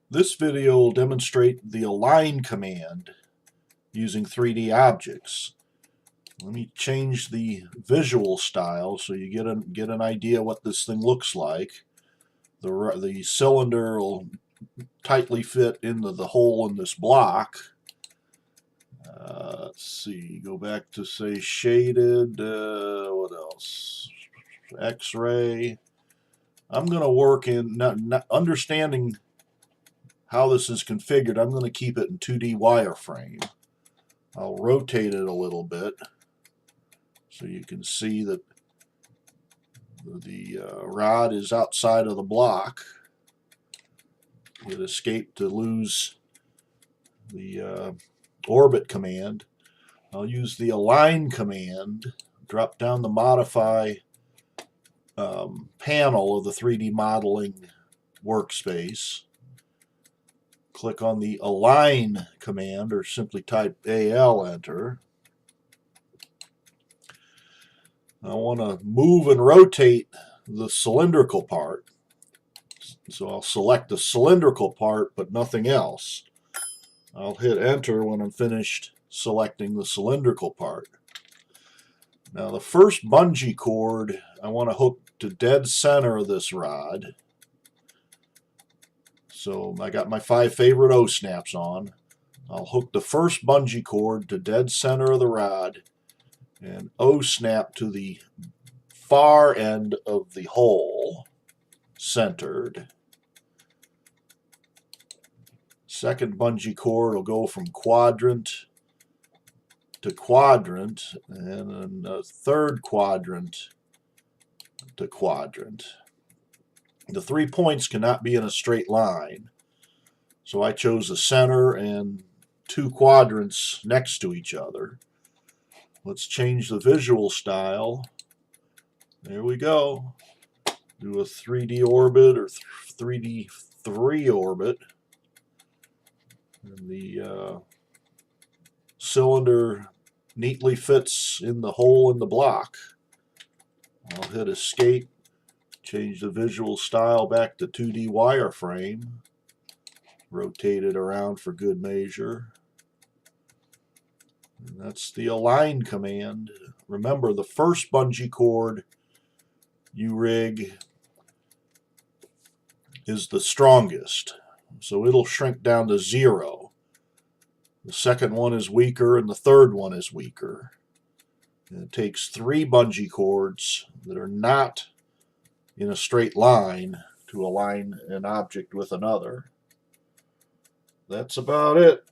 This video will demonstrate the align command using 3D objects. Let me change the visual style so you get an idea what this thing looks like. The cylinder will tightly fit into the hole in this block. Let's see, go back to say shaded, what else? X-ray. I'm going to work in, not understanding how this is configured, I'm going to keep it in 2D wireframe. I'll rotate it a little bit so you can see that the rod is outside of the block. It escaped to lose the orbit command. I'll use the align command, drop down the modify panel of the 3D modeling workspace. Click on the align command or simply type AL enter. I want to move and rotate the cylindrical part. So I'll select the cylindrical part but nothing else. I'll hit enter when I'm finished selecting the cylindrical part. Now the first bungee cord I want to hook to dead center of this rod. So I got my 5 favorite O-snaps on. I'll hook the first bungee cord to dead center of the rod and O-snap to the far end of the hole, centered. Second bungee cord will go from quadrant to quadrant, and then a third quadrant to quadrant. The 3 points cannot be in a straight line, so I chose the center and 2 quadrants next to each other. Let's change the visual style. There we go. Do a 3D orbit or 3D 3 orbit. And the cylinder neatly fits in the hole in the block. I'll hit escape, change the visual style back to 2D wireframe, rotate it around for good measure. And that's the align command. Remember, the first bungee cord you rig is the strongest, so it'll shrink down to 0. The second one is weaker and the third one is weaker. And it takes 3 bungee cords that are not in a straight line to align an object with another. That's about it.